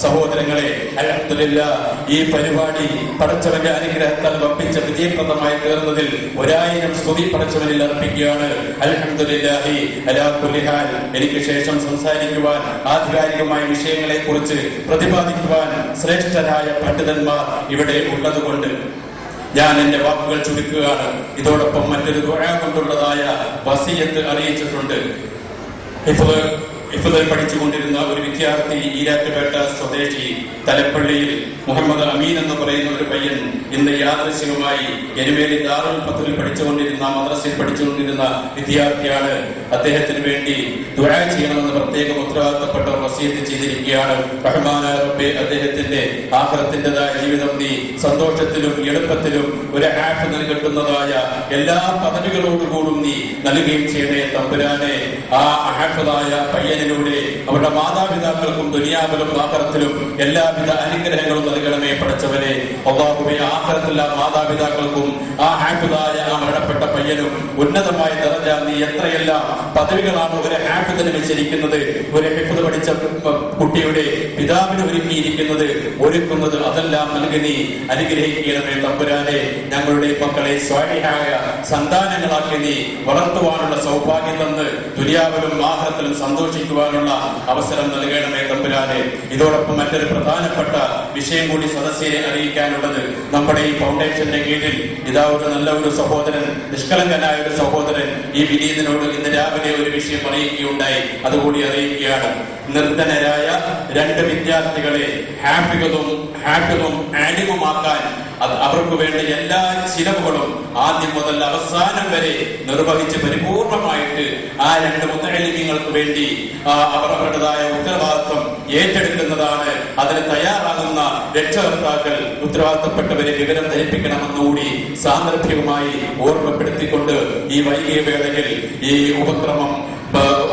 സഹോദരങ്ങളെ, അൽഹംദുലില്ലാഹ് ഈ പരിപാടി പടച്ചവന്റെ അനുഗ്രഹത്താൽ വമ്പിച്ച വിജയപ്രദമായി തീർന്നതിൽ 1000 സ്തുതി പടച്ചവനിൽ അർപ്പിക്കുകയാണ്. അൽഹംദുലില്ലാഹി അലാ കുല്ലി ഹാൽ. എനിക്ക് ശേഷം സംസാരിക്കുവാൻ, ആധികാരികമായ വിഷയങ്ങളെ കുറിച്ച് പ്രതിപാദിക്കുവാൻ ശ്രേഷ്ഠരായ പണ്ഡിതന്മാർ ഇവിടെ ഉള്ളതുകൊണ്ട് ഞാൻ എന്റെ വാക്കുകൾ ചുരുക്കുകയാണ്. ഇതോടൊപ്പം മറ്റൊരു ദുആ കൊണ്ടുള്ളതായ വസിയത്ത് അറിയിച്ചിട്ടുണ്ട്. ഹിഫ്ളിൽ പഠിച്ചുകൊണ്ടിരുന്ന ഒരു വിദ്യാർത്ഥി, ഈരാറ്റുപേട്ട സ്വദേശി തലപ്പള്ളിയിൽ മുഹമ്മദ് അമീൻ എന്ന് പറയുന്ന ഒരു പയ്യൻ ഇന്ന് യാദൃശ്ചികമായി എരുമേലി ദാറുൽ ഫത്ഹിൽ പഠിച്ചുകൊണ്ടിരുന്ന, മദ്രസയിൽ പഠിച്ചുകൊണ്ടിരുന്ന വിദ്യാർത്ഥിയാണ്. അദ്ദേഹത്തിന് വേണ്ടി ദുആ ചെയ്യണമെന്ന് പ്രത്യേകം ഉത്തരവാദിത്തപ്പെട്ട വസിയത്ത് ചെയ്തിരിക്കുകയാണ്. റഹ്മാനായ റബ്ബേ, അദ്ദേഹത്തിന്റെ ആഖിറത്തിന്റേതായ ജീവിതം നീ സന്തോഷത്തിലും എളുപ്പത്തിലും ഒരു ഹാഫിന് കിട്ടുന്നതായ എല്ലാ പദവികളോടുകൂടും നീ നൽകുകയും ചെയ്യണേ തമ്പുരാനെ. ആ ഹാഫിദായ പയ്യനിലൂടെ അവരുടെ മാതാപിതാക്കൾക്കും ദുനിയാവിലും ആഖിറത്തിലും എല്ലാവിധ അനുഗ്രഹങ്ങളും നൽകണമേ പടച്ചവനെ. അല്ലാഹുവേ, ആഖിറത്തിൽ ആ മാതാപിതാക്കൾക്കും ആ ഹാഫിദായ ആ മരണപ്പെട്ട പയ്യനും ഉന്നതമായ ദറജ നീ എത്രയെല്ലാം പദവികളാണ് ഒരു ഹാഫിദിന് വെച്ചിരിക്കുന്നത്, ഒരു ഹിഫ്ദ് പഠിച്ച കുട്ടിയുടെ പിതാവിന് ഒരുക്കുന്നത് അതെല്ലാം നൽകി നീ അനുഗ്രഹിക്കണമേ തമ്പുരാനെ. ഞങ്ങളുടെ മക്കളെ സ്വാലിഹായ സന്താനങ്ങളാക്കി നീ വളർത്തുവാനുള്ള സൗഭാഗ്യം തന്ന് ദുനിയാവിലും ആഖിറത്തിലും സന്തോഷിക്കുവാനുള്ള അവസരം നൽകണമേ തമ്പുരാനെ. ഇതോടൊപ്പം മറ്റൊരു പ്രധാനപ്പെട്ട വിഷയം കൂടി സദസ്യരെ അറിയിക്കാനുള്ളത്, നമ്മുടെ ഈ ഫൗണ്ടേഷന്റെ കീഴിൽ ഇതാ ഒരു നല്ല ഒരു സഹോദരൻ, നിഷ്കളങ്കനായ ഒരു സഹോദരൻ ഈ വിനീതനോട് ഇന്ന് രാവിലെ ഒരു വിഷയം അറിയിക്കുകയുണ്ടായി. അതുകൂടി അറിയിക്കുകയാണ്. നിർധനരായ 2 വിദ്യാർത്ഥികളെ ഹാഫിദും ആലിമുമാക്കാൻ അവർക്ക് വേണ്ട എല്ലാ ചിലവുകളും ആദ്യം മുതൽ അവസാനം വരെ നിർവഹിച്ച് പരിപൂർണമായിട്ട് ആ 2 മുത്തഅല്ലിമീങ്ങൾക്ക് വേണ്ടി അവർ അവരുടേതായ ഉത്തരവാദിത്വം ഏറ്റെടുക്കുന്നതാണ്. അതിന് തയ്യാറാകുന്ന രക്ഷകർത്താക്കൾ ഉത്തരവാദിത്തപ്പെട്ടവരെ വിവരം ധരിപ്പിക്കണമെന്നുകൂടി സാന്ദർഭികമായി ഓർമ്മപ്പെടുത്തിക്കൊണ്ട് ഈ വൈകിയ വേളയിൽ ഈ ഉപക്രമം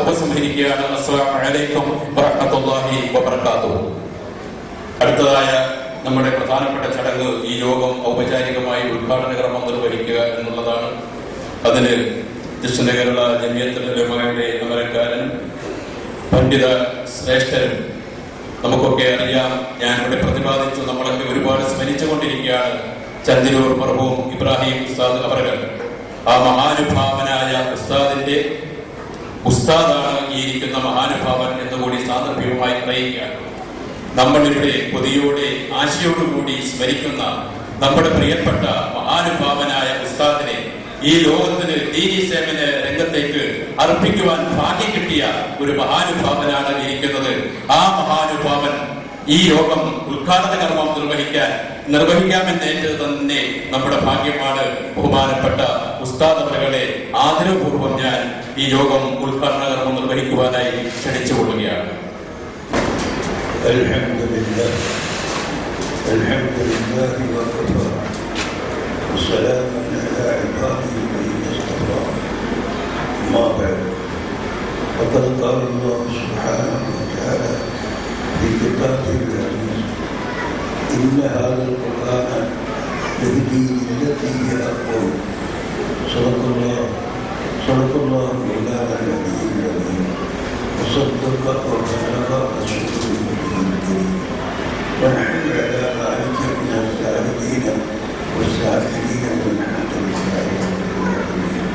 ഉപസംഹരിക്കുകയാണ്. അസ്സലാമു അലൈക്കും വറഹ്മത്തുള്ളാഹി വബറകാതുഹു. അടുത്തതായ നമ്മുടെ പ്രധാനപ്പെട്ട ചടങ്ങ്, ഈ യോഗം ഔപചാരികമായി ഉദ്ഘാടന കർമ്മം നിർവഹിക്കുക എന്നുള്ളതാണ്. അതിന് ദക്ഷിണ കേരള ജമിയത്തുൽ ഉലമായുടെ അമരക്കാരൻ, പണ്ഡിത ശ്രേഷ്ഠരും നമുക്കൊക്കെ അറിയാം, ഞാൻ ഇവിടെ പ്രതിപാദിച്ചു, നമ്മളൊക്കെ ഒരുപാട് സ്മരിച്ചുകൊണ്ടിരിക്കുകയാണ് ചന്ദിരൂർ മർഹൂം ഇബ്രാഹിം ഉസ്താദ് അവர்கள். ആ മഹാനുഭാവനായ ഉസ്താദിന്റെ ഉസ്താദാണ് ഈ ഇരിക്കുന്ന മഹാനുഭാവൻ എന്നുകൂടി സാന്ദർഭികമായി അറിയിക്കുകയാണ്. നമ്മളിവിടെ കൊതിയോടെ ആശയോടുകൂടി സ്മരിക്കുന്ന നമ്മുടെ പ്രിയപ്പെട്ട മഹാനുഭാവനായ ഉസ്താദിനെ ഈ ലോകത്തിന് ദീനി സേവന രംഗത്തേക്ക് അർപ്പിക്കുവാൻ ഭാഗ്യം കിട്ടിയ ഒരു മഹാനുഭാവനാണ് ഇരിക്കുന്നത്. ആ മഹാനുഭാവൻ ഈ യോഗം ഉദ്ഘാടന കർമ്മം നിർവഹിക്കാമെന്നേറ്റത് തന്നെ നമ്മുടെ ഭാഗ്യമാണ്. ബഹുമാനപ്പെട്ട ഉസ്താദ് അവരുടെ ആദരപൂർവ്വം ഞാൻ ഈ യോഗം ഉദ്ഘാടന കർമ്മം നിർവഹിക്കുവാനായി ക്ഷണിച്ചുകൊള്ളുകയാണ്. അൽഹംദുലില്ലാഹ് വകഫാ വസ്സലാമു അലാ ഇബാദിഹിൽ മുസ്തഫാ. അമ്മാ ബഅദ്. ഫഖദ് ഖാല അല്ലാഹു സുബ്ഹാനഹു വതആല ഫീ കിതാബിഹിൽ അസീസ് ഇന്ന ഹാദൽ ഖുർആന യഹ്ദീ ലില്ലതീ ഹിയ അഖ്വം. സദഖല്ലാഹു മൗലാന അൽ-അലിയ്യുൽ അലീം. وصدق وبلغ رسوله الكريم. ونحن على ذلك من الشاهدين والشاكرين والحمد لله رب العالمين.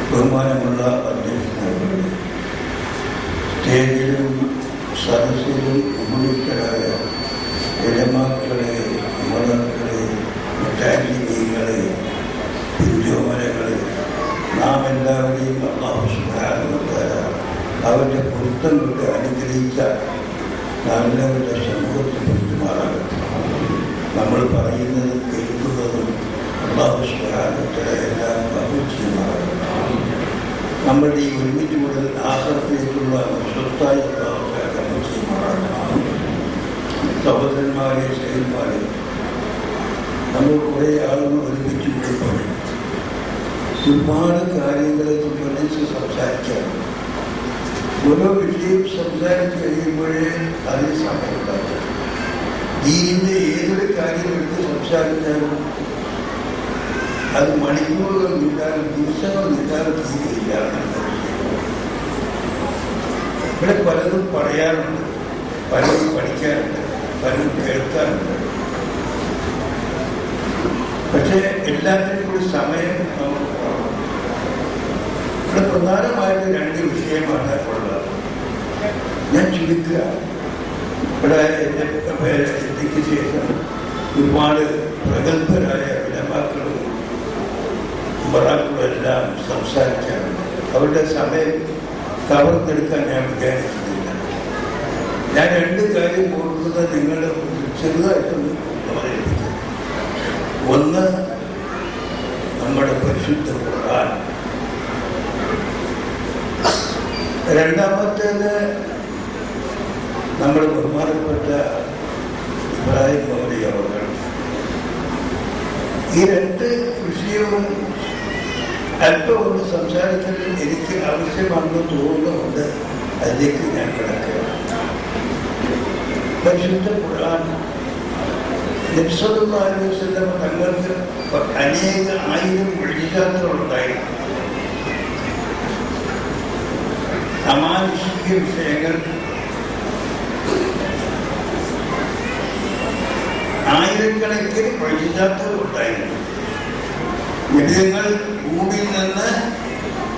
ബഹുമാനമുള്ള അധ്യക്ഷനായ സ്റ്റേജിലും സദസ്സിലും ഉപവിഷ്ടരായ ഉലമാക്കളെ, ഉമറാക്കളെ, മുത്തഅല്ലിമീങ്ങളെ, പിഞ്ചോമനകളെ, നാം എല്ലാവരെയും അല്ലാഹു സുബ്ഹാനഹു വ തആല അവരുടെ പൊരുത്തം കൊണ്ട് അനുഗ്രഹിച്ച നല്ലവരുടെ സമൂഹത്തിൽ പെരുമാറാകട്ടെ. നമ്മൾ പറയുന്നതും കേൾക്കുന്നതും അല്ലാഹു സുബ്ഹാനഹു വ തആല എല്ലാം കബൂൽ ചെയ്യുമാറാകട്ടെ. നമ്മളുടെ ഈ ഒരുമിച്ച് മുതൽ ആഖിറത്തിലേക്കുള്ള സ്വത്തായ അല്ലാഹു തആല കബൂൽ ചെയ്യുമാറാകട്ടെ. സഹോദരന്മാരെ, സഹോദരിമാരെ, നമ്മൾ കുറേ ആളുകൾ ഒരുമിച്ച് കൂടുമ്പോൾ ഒരുപാട് കാര്യങ്ങളെ സംബന്ധിച്ച് സംസാരിക്കാം. ഓരോ വിഷയം സംസാരിച്ച് കഴിയുമ്പോഴേ അതിന് സമയമുണ്ടാകും. ദീനിൻ്റെ ഏതൊരു കാര്യം എടുത്ത് സംസാരിച്ചാലും അത് മണിക്കൂറുകൾ നീട്ടാനും ദിവസങ്ങൾ നീട്ടാനും തീരുകയില്ല. ഇവിടെ പലതും പറയാറുണ്ട്. പലരും പഠിക്കാറുണ്ട്, പലരും കേൾക്കാറുണ്ട്. പക്ഷേ എല്ലാത്തിനും കൂടി സമയം നമുക്ക് കാണും. ഇവിടെ പ്രധാനമായിട്ട് 2 വിഷയമാണ് ഉള്ളത്. ഞാൻ ചുരുക്കുക. ഇവിടെ എത്തിക്ക് ശേഷം ഒരുപാട് പ്രഗത്ഭരായ വിലമാക്കളും മറാക്കളും എല്ലാം സംസാരിക്കാറുണ്ട്. അവരുടെ സമയം കവർന്നെടുക്കാൻ ഞാൻ വിചാരിക്കുന്നില്ല. ഞാൻ 2 കാര്യം ഓർക്കുന്നത് നിങ്ങൾ ചെറുതായിട്ടൊന്ന് അവതരിപ്പിക്കും. ഒന്ന്, നമ്മുടെ പരിശുദ്ധ ഖുർആൻ. രണ്ടാമത്തേത് നമ്മുടെ ബഹുമാനപ്പെട്ട ഇബ്രാഹിം മൗലവി അവർ. ഈ 2 വിഷയവും അല്പം ഒന്ന് സംസാരിക്കുന്നത് എനിക്ക് ആവശ്യമാണെന്ന് തോന്നുന്നുണ്ട്. അതിലേക്ക് ഞാൻ കിടക്കുകയാണ്. പരിശുദ്ധ ഖുർആൻ നബി സല്ലല്ലാഹു അലൈഹി വസല്ലം തങ്ങൾക്ക് അനേക ആയിരം മുഅ്ജിസാത്തുകളുണ്ടായിരുന്നു. അമാനുഷിക വിഷയങ്ങൾ ആയിരക്കണക്കിന് മുഅ്ജിസാത്തുകൾ ഉണ്ടായിരുന്നു. നബികൾ ഭൂമിയിൽ നിന്ന്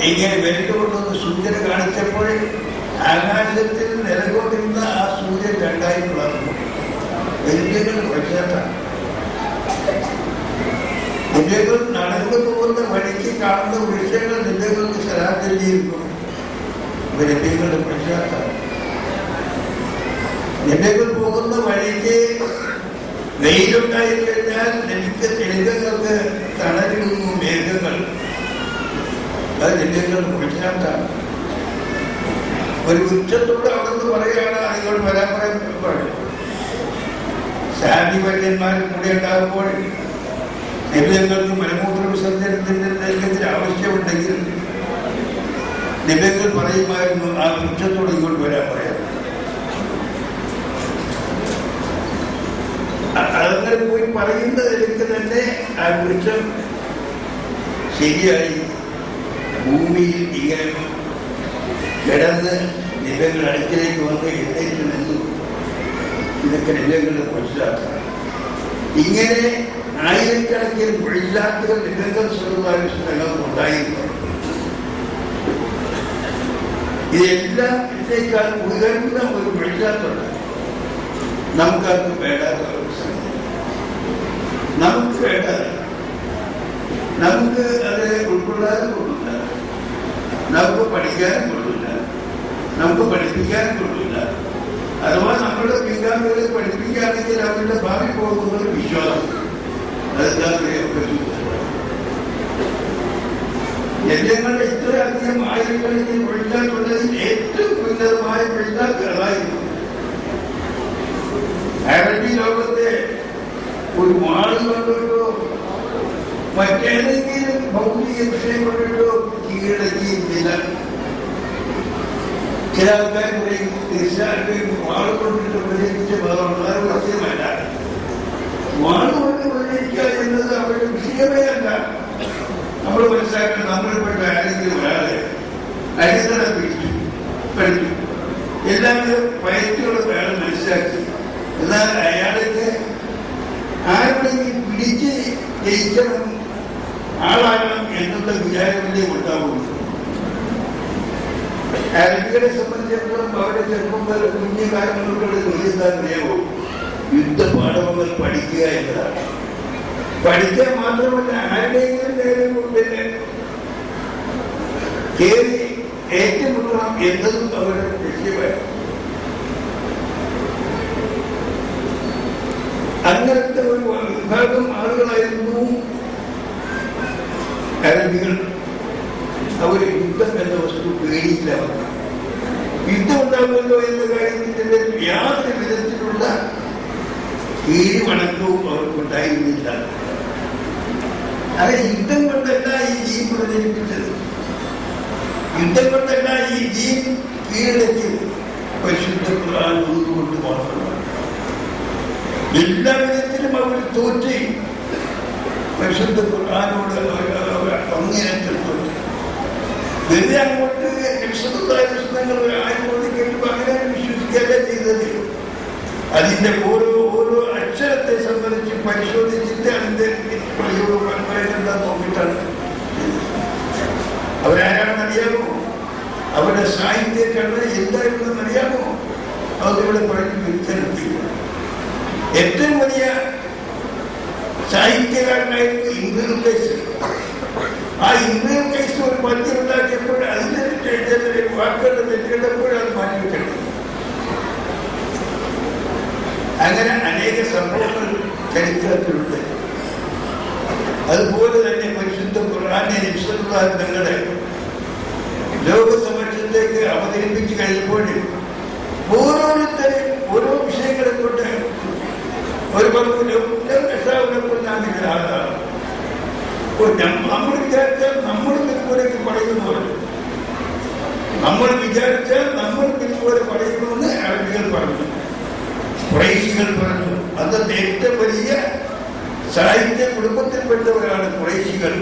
ഇങ്ങനെ വെല്ലുകൊണ്ടുവന്ന് സൂര്യൻ കാണിച്ചപ്പോൾ ആകാശത്തിൽ നിലകൊണ്ടിരുന്ന ആ സൂര്യൻ 2ആയി പിളർന്നു. നബികൾ മുഅ്ജിസാത്താണ്. നബികൾ നടന്നു പോകുന്ന വഴിക്ക് കാണുന്ന വൃക്ഷങ്ങൾ നബികൾക്ക് സലാത്ത് ചൊല്ലിയിരുന്നു. നബികളുടെ മുഅ്ജിസാത്താണ്. നബികൾ പോകുന്ന വഴിക്ക് വെയിലുണ്ടായി കഴിഞ്ഞാൽ നബിക്ക് തെളിവുകൾക്ക് തണലിടുന്നു മേഘങ്ങൾ. അത് നബികളുടെ മുഅ്ജിസാത്താണ്. ഒരു വൃക്ഷത്തോട് അവിടുന്ന് പറയുകയാണ് നിങ്ങൾ വരാൻ പറയും. സാധിപര്യന്മാർ കൂടെ ഉണ്ടാകുമ്പോൾ നബികൾക്ക് മലമൂത്ര വിസർജനത്തിന്റെ ആവശ്യമുണ്ടെങ്കിൽ നബികൾ പറയുമായിരുന്നു ആ വൃക്ഷത്തോട് ഇങ്ങോട്ട് വരാൻ പറയാം. അതങ്ങനെ പോയി പറയുന്നതിലേക്ക് തന്നെ ആ വൃക്ഷം ശരിയായി ഭൂമിയിൽ ഇങ്ങനെ കിടന്ന് നബികൾ അടുക്കിലേക്ക് വന്ന് എഴുന്നേറ്റ് നിന്നു. ഇതൊക്കെ നബികളുടെ മുഅ്ജിസാത്താണ്. ഇങ്ങനെ ആയിരക്കണക്കിന് മുഅ്ജിസാത്തുകൾ നബികൾ സ്വല്ലല്ലാഹു അലൈഹി വസല്ലം ഉണ്ടായിരുന്നു. ഇതെല്ലാം ഇതിനേക്കാൾ ഉയർന്ന ഒരു മുഅ്ജിസാത്തുണ്ട്. നമുക്കത് വേണ്ടാത്ത ഒരു സംഗതി. നമുക്ക് വേണ്ടത് നമുക്ക് അത് ഉൾക്കൊള്ളാനും കൊള്ളില്ല, നമുക്ക് പഠിക്കാനും കൊള്ളില്ല, നമുക്ക് പഠിപ്പിക്കാനും കൊള്ളില്ല. അഥവാ നമ്മുടെ പിതാക്കളെ പഠിപ്പിക്കുകയാണെങ്കിൽ അവരുടെ ഭാവി പോകുന്നത് വിശ്വാസം. ജനങ്ങളുടെ ഇത്രയധികം ആയിരക്കണക്കിന് മുഅ്ജിസാത്തുള്ളതിൽ ഏറ്റവും ഉന്നതമായ മുഅ്ജിസാത്തുകളായിരുന്നു. അറബി ലോകത്തെ ഒരു വാള് കൊണ്ടിട്ടോ മറ്റേതെങ്കിലും ഭൗതിക വിഷയം കൊണ്ടിട്ടോ കീഴടക്കിയില്ല. ചില ആൾക്കാർ പറയും തീർച്ചയായിട്ടും വാള് കൊണ്ടിട്ട് പ്രചരിപ്പിച്ച വളരെ സത്യമല്ല. വാള് കൊണ്ട് പ്രചരിക്കുക എന്നത് അവരുടെ വിഷയമേ അല്ല. നമ്മൾ മനസ്സിലാക്കണം, നമ്മളിൽപ്പെട്ട ആരെങ്കിലും ഒരാളെ അടിത്തറ പഠിച്ചു എല്ലാവരും പയറ്റുള്ള അയാൾ മനസ്സിലാക്കി. എന്നാൽ അയാളൊക്കെ ആരുടെയും പിടിച്ച് ജയിക്കണം, ആളാകണം എന്നുള്ള വിചാരമല്ലേ ഉണ്ടാവുള്ളൂ. അരബികളെ സംബന്ധിച്ചിടത്തോളം അവരുടെ ചെറുപ്പം പോലെ കുഞ്ഞുകാലങ്ങൾക്കുള്ള ജോലിയെന്താ അറിയാമോ? യുദ്ധപാഠങ്ങൾ പഠിക്കുക എന്നതാണ്. പഠിക്കാൻ മാത്രമല്ല ആരുടെയെങ്കിലും നേരെ മുമ്പിൽ കയറി ഏറ്റുമുട്ടണം എന്നതും അവരുടെ ലക്ഷ്യമായിരുന്നു. അങ്ങനത്തെ ഒരു വിഭാഗം ആളുകളായിരുന്നു അറബികൾ. അവര് യുദ്ധം എന്ന വസ്തു പേടിയില്ല. യുദ്ധം ഉണ്ടാകുമല്ലോ എന്ന കാര്യത്തിന്റെ യാതൊരു വിധത്തിലുള്ള കീഴ്വണക്കവും അവർക്കുണ്ടായിരുന്നില്ല. അത് യുദ്ധം കൊണ്ടല്ല ഈ ജീൻ പ്രചരിപ്പിച്ചത്, യുദ്ധം കൊണ്ടല്ല ഈ ജീൻ കീഴടക്കിയത്, പരിശുദ്ധ ഖുർആൻ കൊണ്ട് മാത്രമാണ്. എല്ലാ വിധത്തിലും അവർ തോറ്റ് പരിശുദ്ധ ഖുർആനോട് അങ്ങേയറ്റം തോറ്റ്. വെറുതെ അങ്ങോട്ട് വിശുദ്ധങ്ങൾ ഒരു ആയിരം കേൾക്കുമ്പോൾ അങ്ങനെ വിശ്വസിക്കുകയല്ല ചെയ്തത്. അതിന്റെ ഓരോ അക്ഷരത്തെ സംബന്ധിച്ച് പരിശോധിച്ചിട്ട് അതിന്റെ പ്രയോഗം എന്താ നോക്കിയിട്ടാണ്. അവരാരാണെന്ന് അറിയാമോ? അവരുടെ സാഹിത്യഘടന എന്തായിരുന്നെന്ന് അറിയാമോ? അതിവിടെ പറഞ്ഞ് വിൽച്ചെടുത്തില്ല. ഏറ്റവും വലിയ സാഹിത്യകാരനായിരുന്നു ഇംഗ്ലീഷ് കേസ്. ആ ഇംഗ്ലീഷ് കേസ് ഒരു പദ്യം ഉണ്ടാക്കിയപ്പോൾ അതിന്റെ വാക്കുകളുടെ തെറ്റുകണ്ടപ്പോൾ അത് മാറ്റിവെക്കണം. അങ്ങനെ അനേക സംഭവങ്ങൾ ചരിത്രത്തിലുണ്ട്. അതുപോലെ തന്നെ പരിശുദ്ധ ഖുർആനെ തങ്ങളെ ലോകസമക്ഷത്തേക്ക് അവതരിപ്പിച്ചു കഴിഞ്ഞപ്പോൾ ഓരോരുത്തരും ഓരോ വിഷയങ്ങളെ കൊണ്ട് ഒരു നമ്മൾ വിചാരിച്ചാൽ നമ്മളും ഇതുപോലേക്ക് പറയുന്നു. നമ്മൾ വിചാരിച്ചാൽ നമ്മളും ഇതുപോലെ പറയുന്നുവെന്ന് അറബികൾ പറഞ്ഞു, ഖുറൈശികൾ പറഞ്ഞു. അന്നത്തെ ഏറ്റവും വലിയ സാഹിത്യ കുടുംബത്തിൽപ്പെട്ടവരാണ് ഖുറൈശികൾ.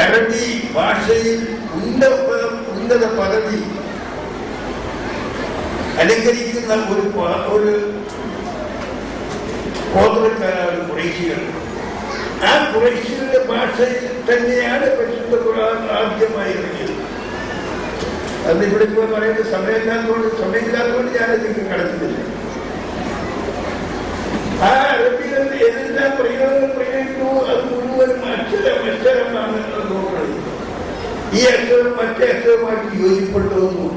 അറബി ഭാഷയിൽ ഉന്നത പദവി അലങ്കരിക്കുന്ന ഒരു ഗോത്രക്കാരാണ് ഖുറൈശികൾ. ആ ഖുറൈശികളുടെ ഭാഷയിൽ തന്നെയാണ് പരിശുദ്ധ ഖുർആൻ ആദ്യമായി ഇറങ്ങിയത്. അത് ഇവിടെ ഇപ്പോൾ പറയുന്നത് സമയമില്ലാത്തതുകൊണ്ട് ഞാനതിലേക്ക് കടക്കുന്നില്ല. ആ അറബികൾ ഏതെല്ലാം പ്രയോഗങ്ങൾ പ്രയോഗിക്കുന്നു അത് മുഴുവനും അക്ഷരമാണ് നോക്കുന്നത്. ഈ അക്ഷരം മറ്റേ അക്ഷരമായിട്ട് യോജിപ്പെട്ടതെന്ന്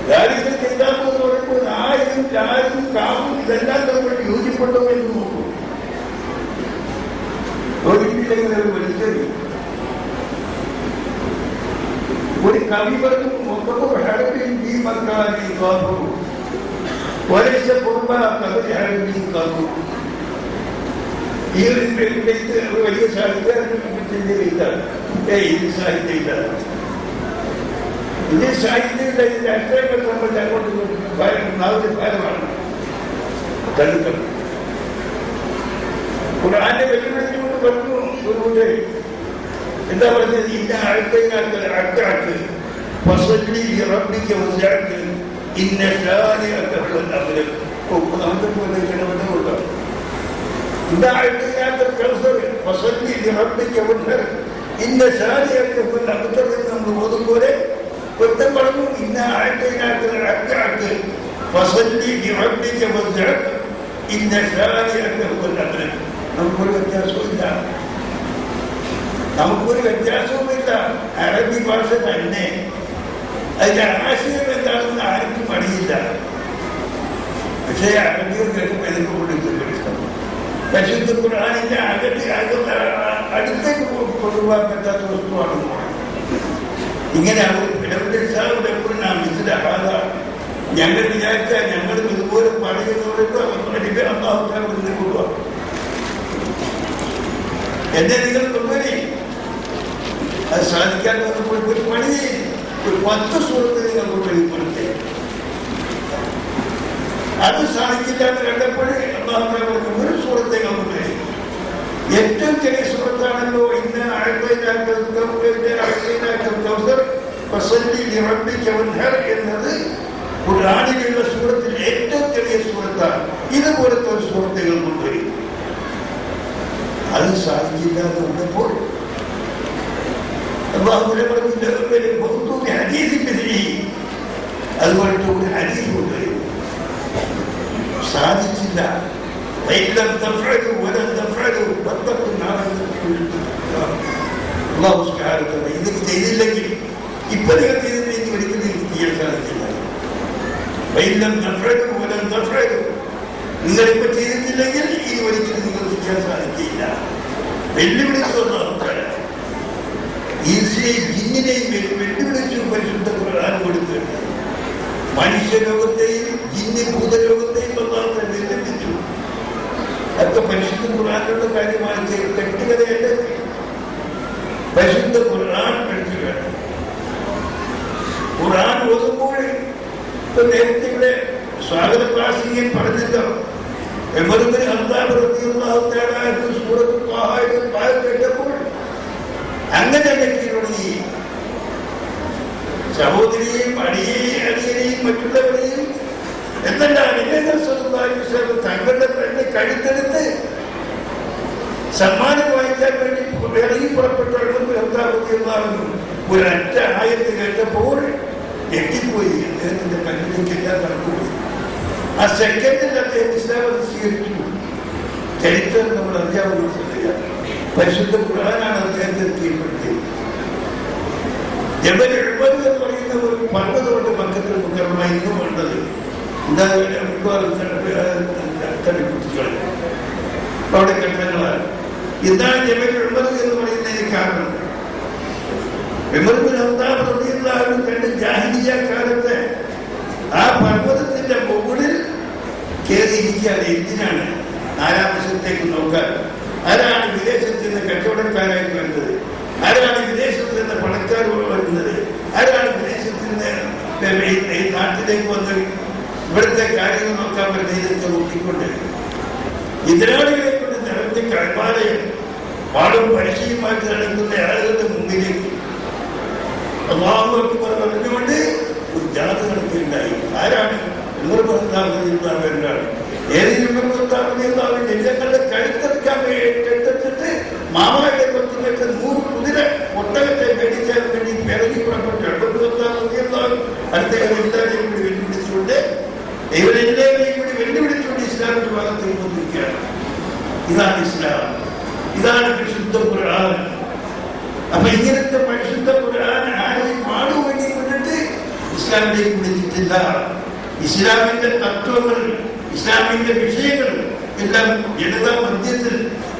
കാര്യങ്ങൾ ചെയ്താമെന്ന് പറയുമ്പോൾ ആയും ചാരും കാവും ഇതെല്ലാം തമ്മിൽ യോജിപ്പെട്ടതോ എന്ന് നോക്കൂ. യോജിപ്പില്ലെങ്കിൽ അത് വലിച്ചെറിയും. ഒരു കവി പറഞ്ഞു, ഈ ഒരു വലിയ സാഹിത്യത്തിന്റെ ഇതാണ്. ഇത് സാഹിത്യ ഇതാണ്. ഇത് സാഹിത്യമില്ല. ഇതിന്റെ അക്ഷരങ്ങൾ സംബന്ധിച്ച് അങ്ങോട്ട് ഭാരമാണ് തടുക്കണം. ഖുർആനെ വെല്ലുവിളിച്ചുകൊണ്ട് പറഞ്ഞു ഒരു എന്താ പറഞ്ഞത്? ഇന്ന ആഴ്ത്തയിനാക്ക് അക്കാക്ക് ഫസല്ലി റബ്ബിക വസ്അക്ക് ഇന്ന ശാനിഅക ഹുവൽ അബ്തർ. നമുക്ക് കിടന്നുകൊണ്ട ഇന്ന ആഴ്ത്തയിനാക്ക് കൗസർ ഫസല്ലി റബ്ബിക വസ്അർ ഇന്ന ശാനിഅക ഹുവൽ അബ്തർ എന്ന് നമ്മൾ ഓതുമ്പോലെ ഒറ്റം പറഞ്ഞു. ഇന്ന ആഴ്ത്തയിനാക്ക് അക്കാക്ക് ഫസല്ലി റബ്ബിക വസ്അക്ക് ഇന്ന ശാനിഅക ഹുവൽ അബ്തർ. നമുക്കൊരു വ്യത്യാസമില്ല. അറബി ഭാഷ തന്നെ. അതിന്റെ ആശയം എന്താണെന്ന് ആർക്കും അറിയില്ല. പക്ഷേ അറബികൾ കേൾക്കുമ്പോൾ ഇതൊക്കെ കൊണ്ടിരിക്കും. പരിശുദ്ധ ഖുർആനിന്റെ അടുത്തേക്ക് കൊണ്ടുപോകാൻ പറ്റാത്ത വസ്തുവാണ്. ഇങ്ങനെ അവർ ഇടപെടുമ്പോൾ നാം മനസ്സിലാകാത ഞങ്ങൾ വിചാരിച്ചാൽ ഞങ്ങളും ഇതുപോലെ പറയുന്നവർക്ക് അവരുടെ അള്ളാഹു കൊണ്ടുപോകാം. എന്നെ നിങ്ങൾ കൊണ്ടുവരി. അത് സാധിക്കാൻ ഒരു പണി ഒരു 10 സൂറത്ത് നിങ്ങൾ കൊണ്ടുവരുമ്പോഴത്തെ അത് സാധിക്കില്ല എന്ന് കണ്ടപ്പോൾ ഒരു സൂറത്തെ കൊണ്ടുവരും. ഏറ്റവും ചെറിയ സൂറത്താണല്ലോ ഇന്ന് എന്നത് ഖുർആനിലുള്ള സൂറത്തിൽ ഏറ്റവും ചെറിയ സൂറത്താണ്. ഇതുപോലത്തെ ഒരു സൂറത്തുകൾ കൊണ്ടുവരും. അത് സാധിക്കില്ല എന്ന് കണ്ടപ്പോൾ അതുപോലത്തെ ഒരു ഹദീസ് കൊണ്ടുവരും. സാധിച്ചില്ല. ഇതൊക്കെ ചെയ്തില്ലെങ്കിൽ ഇപ്പൊ നിങ്ങൾ ചെയ്തിട്ട് ഒരിക്കലും ചെയ്യാൻ സാധിക്കില്ല. നിങ്ങളിപ്പോ ചെയ്തിട്ടില്ലെങ്കിൽ ഈ ഒരിക്കലും നിങ്ങൾ ചെയ്യാൻ സാധിക്കില്ല. വെല്ലുവിളിച്ചൊന്നും ഈസിയെയും ജിന്നിനെയും വെല്ലുവിളിച്ചു പരിശുദ്ധ ഖുർആൻ കൊടുത്ത് മനുഷ്യലോകത്തെയും ജിന്നി ഭൂതലോകത്തെയും വെല്ലുവിളിച്ചു. അതൊക്കെ പരിശുദ്ധ ഖുർആനിലുള്ള കാര്യമാണ്. കെട്ടുകഥയല്ല, പരിശുദ്ധ ഖുർആൻ പഠിക്കുകയാണ്. ഖുർആൻ ഓതുമ്പോൾ ഇപ്പൊ നേരത്തെ ഇവിടെ സ്വാഗത പ്രാസംഗികൻ പറഞ്ഞല്ലോ, കേട്ടപ്പോൾ അങ്ങനെ വ്യക്തികളുടെ സഹോദരിയെയും അടിയനെയും മറ്റുള്ളവരെയും നബിതങ്ങൾ തങ്ങളുടെ തന്നെ കഴുത്തെടുത്ത് സമ്മാനം വാങ്ങിക്കാൻ വേണ്ടി ഇറങ്ങി പുറപ്പെട്ടവരും ഒരൊറ്റ ആയത്ത് കേട്ടപ്പോൾ ഞെട്ടിപ്പോയി. അദ്ദേഹത്തിന്റെ കണ്ണിലേക്ക് എല്ലാം കടന്നുപോയി. ആ സെക്കൻഡിൽ അദ്ദേഹം ഇസ്ലാം സ്വീകരിച്ചു. ചരിത്രം നമ്മൾ അറിയാവുന്ന പരിശുദ്ധ ഖുർആനാണ് അദ്ദേഹത്തെ കീഴ്പ്പെടുത്തിയത്. ജബൽ ഉഹ്ദ് എന്ന് പറയുന്ന ഒരു പർവ്വതമുണ്ട് മക്കത്തിൽ മുക്കറമ ഇന്നും ഉണ്ടത്. അവിടെ കെട്ടങ്ങളാണ്. എന്താണ് ജബൽ ഉഹ്ദ് എന്ന് പറയുന്നതിന് കാരണം? ഉമർ ഇബ്നു ഖത്താബ് റളിയല്ലാഹു അൻഹു തന്റെ ജാഹിലിയ്യ കാലത്ത് ആ പർവ്വതത്തിന്റെ മുകളിൽ കയറിയിരിക്കുകയാണ്. എന്തിനാണ്? 4 വർഷത്തേക്ക് നോക്കാൻ. ആരാണ് വിദേശത്ത് നിന്ന് കച്ചവടക്കാരായിട്ട് വരുന്നത്? ആരാണ് വിദേശത്ത് നിന്ന് പണക്കാർ വരുന്നത്? ആരാണ് വിദേശത്ത് നിന്ന് നാട്ടിലേക്ക് വന്ന് ഇവിടുത്തെ കാര്യങ്ങൾ നോക്കാൻ വരുന്നത്? ഇതൊക്കെ നോക്കിക്കൊണ്ട് എതിരാളികളെ കൊണ്ട് നിറഞ്ഞ കൈമാലയം പാടും പരിശീലമാക്കി നടക്കുന്ന ആളുകളുടെ മുമ്പിലേക്ക് അല്ലാഹു അക്ബർ പറഞ്ഞുകൊണ്ട് ഒരു ജാഥ നടക്കുകയുണ്ടായി. ആരാണ്? ഉമർ ഇബ്നു ഖത്താബ് റളിയല്ലാഹു. ഏതെങ്കിലും ഉമർ ഇബ്നു ഖത്താബ് റളിയല്ലാഹു ജനങ്ങളുടെ കഴുത്തെടുക്കാൻ കെട്ടിട്ട് മാമായുടെ കൊത്തുവെച്ച് 100 കുതിര ഒട്ടകത്തെ മേടിക്കാൻ വേണ്ടി ഇറങ്ങി പുറപ്പെട്ടു. ഉമർ ഇബ്നു ഖത്താബ് റളിയല്ലാഹു അദ്ദേഹം എല്ലാവരെയും കൂടി വെല്ലുവിളിച്ചുകൊണ്ട് ഇവരെല്ലാവരെയും കൂടി വെല്ലുവിളിച്ചുകൊണ്ട് ഇസ്ലാമിന്റെ ഭാഗത്തേക്ക് വന്നിരിക്കുകയാണ്. ഇതാണ് ഇസ്ലാം, ഇതാണ് പരിശുദ്ധ ഖുർആൻ. അപ്പൊ ഇങ്ങനത്തെ പരിശുദ്ധ ഖുർആൻ ആരെയും പാടു വേണ്ടി കൊണ്ടിട്ട് ഇസ്ലാമിലേക്ക് വിളിച്ചിട്ടില്ല. ഇസ്ലാമിന്റെ തത്വങ്ങൾ, ഇസ്ലാമിന്റെ വിഷയങ്ങൾ എല്ലാം ജനതാ മധ്യത്തിൽ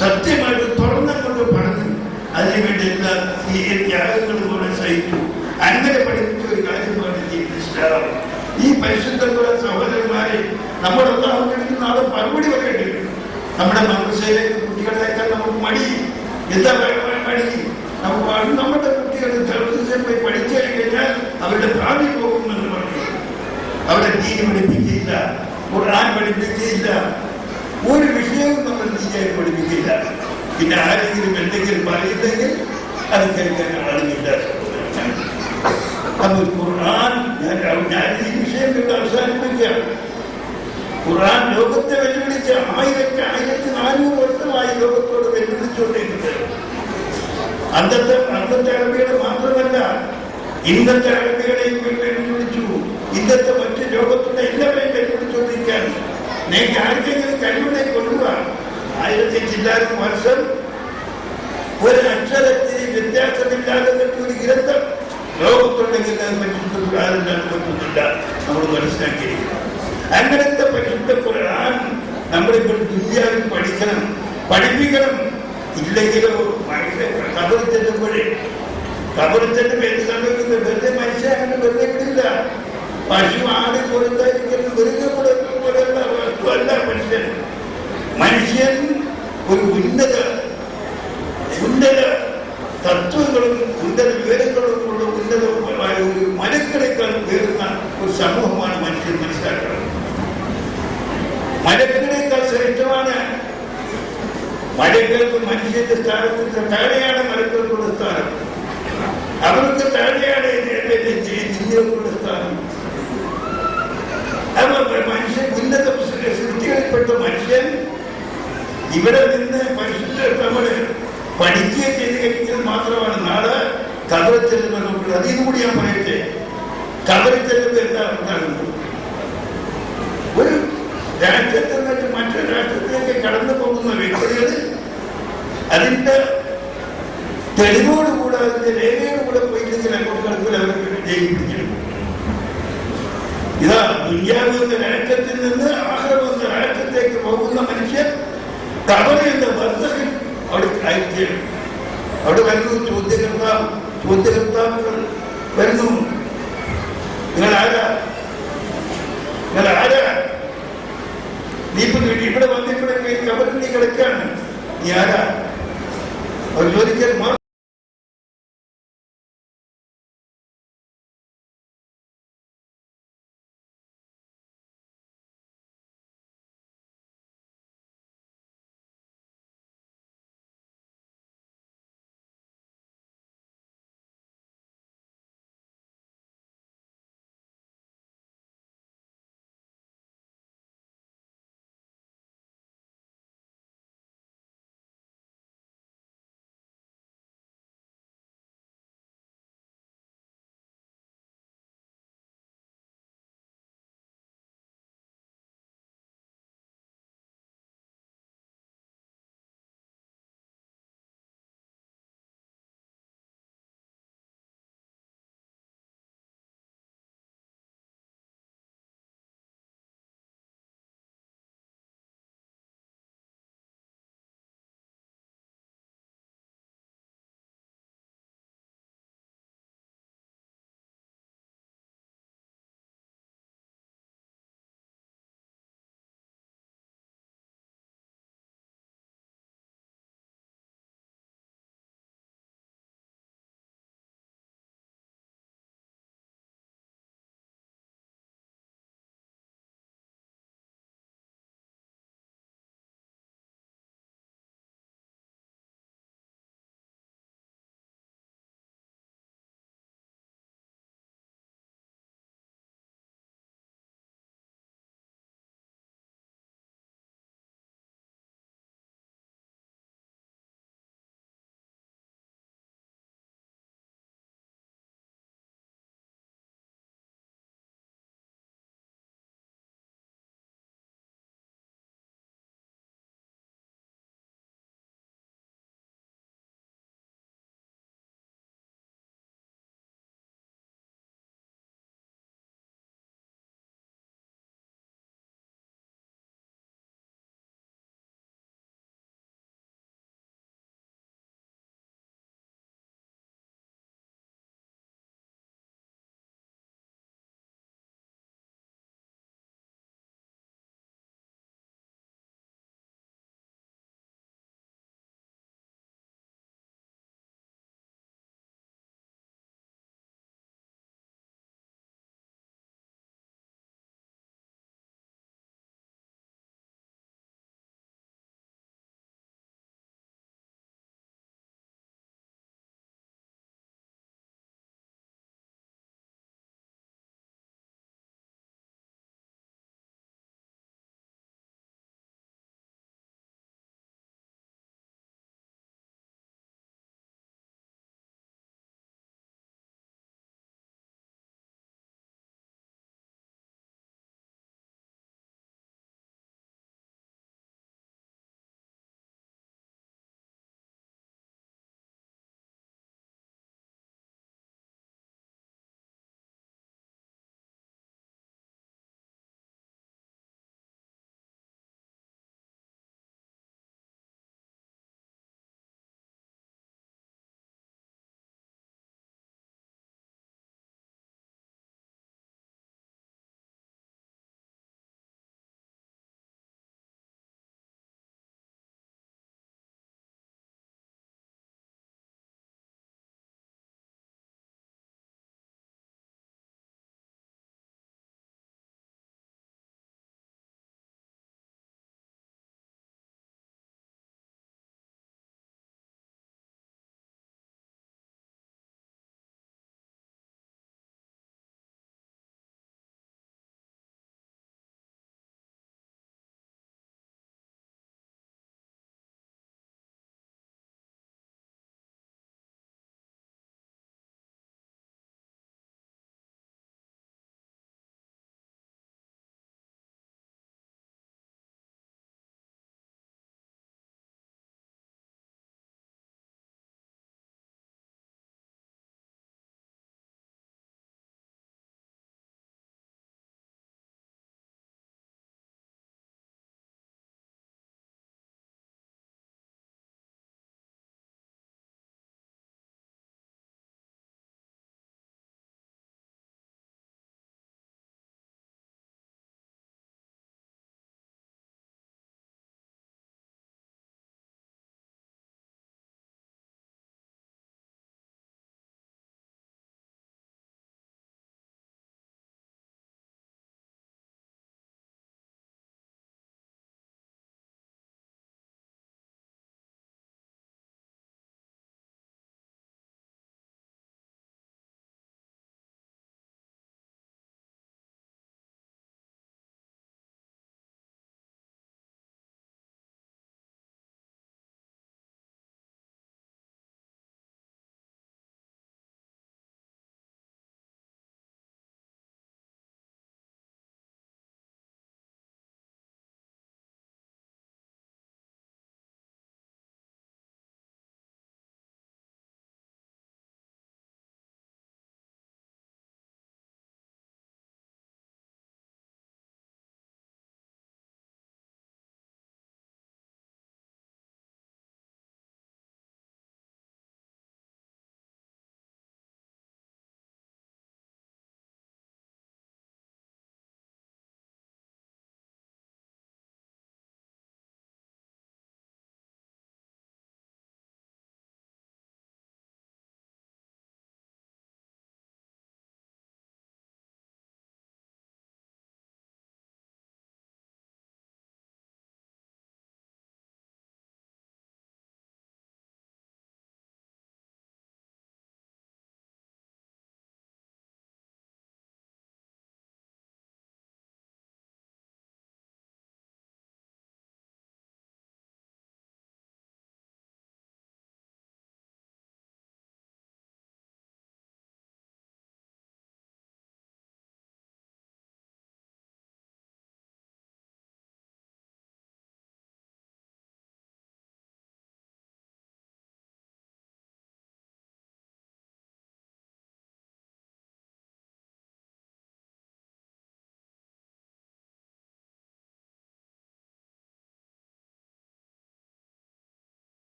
സത്യമായിട്ട് തുറന്നുകൊണ്ട് പറഞ്ഞു. അതിനുവേണ്ടി എല്ലാ ത്യാഗങ്ങളും കൂടെ സഹിച്ചു. അങ്ങനെ പഠിപ്പിച്ച ഒരു കാര്യമാണ് ഇസ്ലാം. ഈ പരിശുദ്ധ ഖുർആൻ സഹോദരന്മാരെ നമ്മുടെ അല്ലാഹുവിന്റെ നാളെ മറുപടി പറയേണ്ടി വരും. നമ്മുടെ മദ്രസയിലേക്ക് കുട്ടികളെ അയക്കാൻ നമുക്ക് മടി. എന്താ മടി? നമ്മുടെ കുട്ടികൾ ദർസിൽ പോയി പഠിച്ചു കഴിഞ്ഞാൽ അവരുടെ ഭാവി പോകുമെന്ന് പറഞ്ഞു. അവരെ ദീൻ പഠിപ്പിക്കുകയില്ല, ഖുർആൻ പഠിപ്പിക്കുകയില്ല, ഒരു വിഷയവും നമ്മൾ ദീനായി പഠിപ്പിക്കില്ല. പിന്നെ ആരെങ്കിലും എന്തെങ്കിലും പറയുന്നെങ്കിൽ അത് കേൾക്കാൻ ആളുമില്ല. അപ്പോൾ ഖുർആൻ ഞാൻ ഈ വിഷയം കൊണ്ട് അവസാനിപ്പിക്കുകയാണ്. ഖുർആൻ ലോകത്തെ വെല്ലുവിളിച്ച് 1400 വർഷമായി ലോകത്തോട് വെല്ലുവിളിച്ചുകൊണ്ടിരിക്കുന്നത്. അന്നത്തെ അറബികളെ മാത്രമല്ല, ഇന്നത്തെ അറബികളെയും വെല്ലുവിളിച്ചു. ഇന്നത്തെ മറ്റ് ലോകത്തുള്ള എല്ലാവരെയും വെല്ലുവിളിച്ചുകൊണ്ടിരിക്കുകയാണ്. നിങ്ങൾക്ക് ആർക്കെങ്കിലും കഴിവിനെ കൊണ്ടുപോവാ 1000 ചില്ലാനും വർഷം ഒരു അക്ഷരത്തിന് വ്യത്യാസമില്ലാതെ ഒരു ഗ്രന്ഥം ലോകത്തുണ്ടെങ്കിൽ അത് പരിശുദ്ധ ഖുർആനിലാണ് പറ്റുന്നില്ല. നമ്മൾ മനസ്സിലാക്കിയിരിക്കണം. അങ്ങനത്തെ പരിശുദ്ധ ഖുർആൻ നമ്മളിപ്പോൾ ദുനിയാവിൽ പഠിക്കണം, പഠിപ്പിക്കണം. ഇല്ലെങ്കിലോ കബറിൽ ചെല്ലുമ്പോഴേ എന്ത് സംഭവിക്കുന്നത്? വെറുതെ മനുഷ്യനെ വെറുതെ വിടില്ല. പശു ആട് കൊടുത്തായിരിക്കും വെറുതെ പോലെയുള്ള വസ്തുവല്ല മനുഷ്യൻ. മനുഷ്യൻ ഒരു ഉന്നത തത്വങ്ങളും ഉന്നത വിവരങ്ങളും ഉള്ള ഉന്നതമായ ഒരു മലക്കളേക്കാൾ ഉയർന്ന ഒരു സമൂഹമാണ് മനുഷ്യൻ. മനസ്സിലാക്കണം. മലക്കളേക്കാൾ ശ്രേഷ്ഠമാണ്. മലക്കൾക്ക് മനുഷ്യന്റെ സ്ഥാനത്തിന് താഴെയാണ് മലക്കൾക്കുള്ള സ്ഥാനം. അവർക്ക് താഴെയാണ് ജില്ലകൾക്കുള്ള സ്ഥാനം. മനുഷ്യൻ ഉന്നത സൃഷ്ടികളിൽപ്പെട്ട മനുഷ്യൻ ഇവിടെ നിന്ന് പരിശുദ്ധ നമ്മള് പഠിക്കുകയും ചെയ്ത് കഴിക്കുന്നത് മാത്രമാണ് നാളെ കബറിൽ ചെല്ലുമ്പോൾ. അതിൽ കൂടി ഞാൻ പറയട്ടെ, കബറിൽ ചെല്ലുമ്പോൾ എന്താ ഉണ്ടാകുന്നത്? ഒരു രാഷ്ട്രത്തിൽ നിന്നിട്ട് മറ്റൊരു രാഷ്ട്രത്തിലേക്ക് കടന്നു പോകുന്ന വ്യക്തികൾ അതിന്റെ തെളിവോടുകൂടെ അതിന്റെ രേഖയോടുകൂടെ പോയില്ലെങ്കിൽ അങ്ങോട്ട് കിടക്കില്ല, അവർക്ക് ജയിപ്പിക്കണം. ഇതാ ദുനിയാവ് എന്ന രാഷ്ട്രത്തിൽ നിന്ന് ആഖിറ എന്ന രാഷ്ട്രത്തേക്ക് പോകുന്ന മനുഷ്യൻ കബറിൽ എന്ന ബർസഖിൽ അവിടെ അയക്കുകയാണ്. അവിടെ വരുന്നു ചോദ്യകർത്താക്കൾ വരുന്നു. നിങ്ങൾ ആരാ? നീ ഇപ്പൊ ഇവിടെ വന്നിവിടെ കബറിൽ നീ കിടക്കാണ്, നീ ആരാ? അവർ ചോദിക്കാൻ